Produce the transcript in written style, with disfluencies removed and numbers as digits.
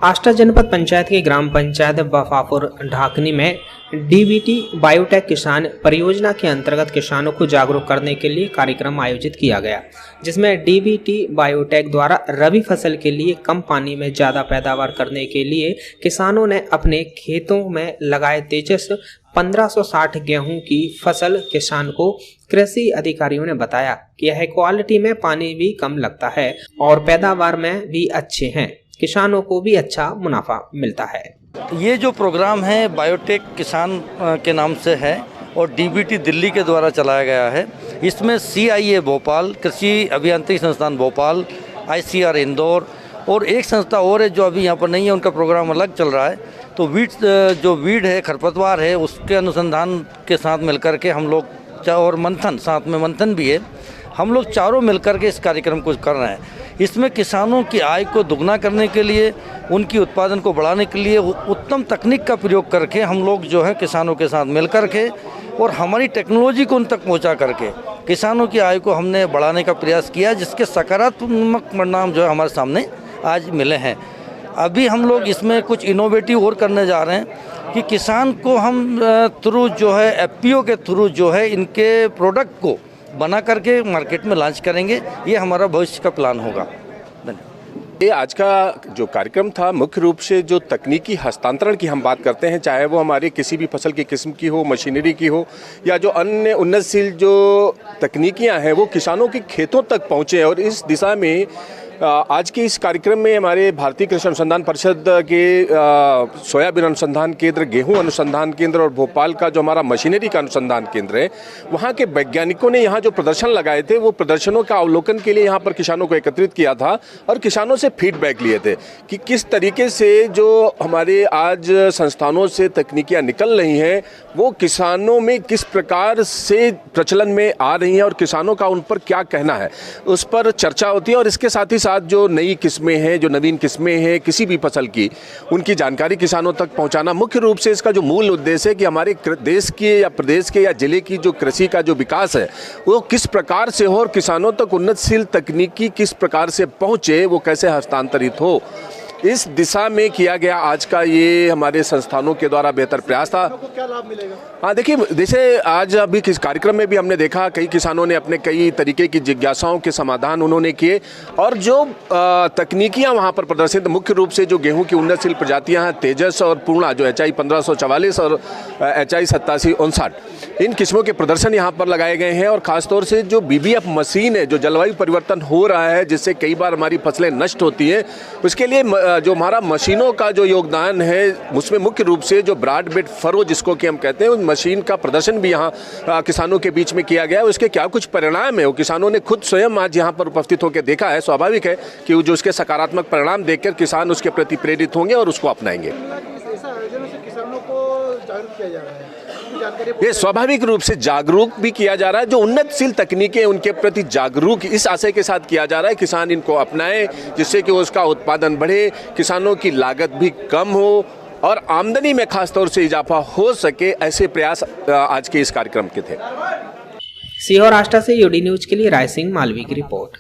आष्टा जनपद पंचायत के ग्राम पंचायत बफापुर ढाकनी में डीबीटी बायोटेक किसान परियोजना के अंतर्गत किसानों को जागरूक करने के लिए कार्यक्रम आयोजित किया गया, जिसमें डीबीटी बायोटेक द्वारा रबी फसल के लिए कम पानी में ज़्यादा पैदावार करने के लिए किसानों ने अपने खेतों में लगाए तेजस 1560 गेहूं की फसल किसान को कृषि अधिकारियों ने बताया कि यह क्वालिटी में पानी भी कम लगता है और पैदावार में भी अच्छे हैं, किसानों को भी अच्छा मुनाफा मिलता है। ये जो प्रोग्राम है बायोटेक किसान के नाम से है और डीबीटी दिल्ली के द्वारा चलाया गया है। इसमें CIA भोपाल, कृषि अभियांत्रिकी संस्थान भोपाल, ICR इंदौर और एक संस्था और है जो अभी यहाँ पर नहीं है, उनका प्रोग्राम अलग चल रहा है। तो वीड है, खरपतवार है, उसके अनुसंधान के साथ मिलकर के हम लोग और मंथन, साथ में मंथन भी है, हम लोग चारों मिलकर के इस कार्यक्रम को कर रहे हैं। इसमें किसानों की आय को दुगना करने के लिए, उनकी उत्पादन को बढ़ाने के लिए उत्तम तकनीक का प्रयोग करके हम लोग जो है किसानों के साथ मिल कर के और हमारी टेक्नोलॉजी को उन तक पहुंचा करके किसानों की आय को हमने बढ़ाने का प्रयास किया, जिसके सकारात्मक परिणाम जो है हमारे सामने आज मिले हैं। अभी हम लोग इसमें कुछ इनोवेटिव और करने जा रहे हैं कि किसान को हम थ्रू जो है FPO के थ्रू जो है इनके प्रोडक्ट को बना करके मार्केट में लॉन्च करेंगे। ये हमारा भविष्य का प्लान होगा। ये आज का जो कार्यक्रम था, मुख्य रूप से जो तकनीकी हस्तांतरण की हम बात करते हैं, चाहे वो हमारे किसी भी फसल की किस्म की हो, मशीनरी की हो, या जो अन्य उन्नतशील जो तकनीकियां हैं वो किसानों के खेतों तक पहुँचे। और इस दिशा में आज के इस कार्यक्रम में हमारे भारतीय कृषि अनुसंधान परिषद के सोयाबीन अनुसंधान केंद्र, गेहूं अनुसंधान केंद्र और भोपाल का जो हमारा मशीनरी का अनुसंधान केंद्र है, वहां के वैज्ञानिकों ने यहां जो प्रदर्शन लगाए थे, वो प्रदर्शनों का अवलोकन के लिए यहां पर किसानों को एकत्रित किया था और किसानों से फीडबैक लिए थे कि किस तरीके से जो हमारे आज संस्थानों से तकनीकियाँ निकल रही हैं वो किसानों में किस प्रकार से प्रचलन में आ रही हैं और किसानों का उन पर क्या कहना है, उस पर चर्चा होती है। और इसके साथ ही जो नई किस्में हैं, जो नवीन किस्में हैं किसी भी फसल की, उनकी जानकारी किसानों तक पहुंचाना मुख्य रूप से इसका जो मूल उद्देश्य है कि हमारे देश के या प्रदेश के या जिले की जो कृषि का जो विकास है वो किस प्रकार से हो और किसानों तक उन्नतशील तकनीकी किस प्रकार से पहुंचे, वो कैसे हस्तांतरित हो, इस दिशा में किया गया आज का ये हमारे संस्थानों के द्वारा बेहतर प्रयास था। क्या लाभ मिलेगा? हाँ, देखिए, जैसे आज अभी किस कार्यक्रम में भी हमने देखा, कई किसानों ने अपने कई तरीके की जिज्ञासाओं के समाधान उन्होंने किए और जो तकनीकियां वहां पर प्रदर्शित, मुख्य रूप से जो गेहूं की उन्नतशील प्रजातियां हैं, तेजस और पूर्णा, जो HI 1544 और HI 8759, इन किस्मों के प्रदर्शन यहाँ पर लगाए गए हैं। और खासतौर से जो BBF मशीन है, जो जलवायु परिवर्तन हो रहा है जिससे कई बार हमारी फसलें नष्ट होती हैं, उसके लिए जो हमारा मशीनों का जो योगदान है, उसमें मुख्य रूप से जो ब्रॉडबेड फरो जिसको कि हम कहते हैं, उस मशीन का प्रदर्शन भी यहाँ किसानों के बीच में किया गया है। उसके क्या कुछ परिणाम है वो किसानों ने खुद स्वयं आज यहाँ पर उपस्थित होकर देखा है। स्वाभाविक है कि जो उसके सकारात्मक परिणाम देखकर किसान उसके प्रति प्रेरित होंगे और उसको अपनाएंगे। ये स्वाभाविक रूप से जागरूक भी किया जा रहा है, जो उन्नतशील तकनीकें उनके प्रति जागरूक इस आशय के साथ किया जा रहा है किसान इनको अपनाए, जिससे कि उसका उत्पादन बढ़े, किसानों की लागत भी कम हो और आमदनी में खास तौर से इजाफा हो सके। ऐसे प्रयास आज के इस कार्यक्रम के थे। सीहोर आष्टा से UD न्यूज के लिए राय सिंह मालवी की रिपोर्ट।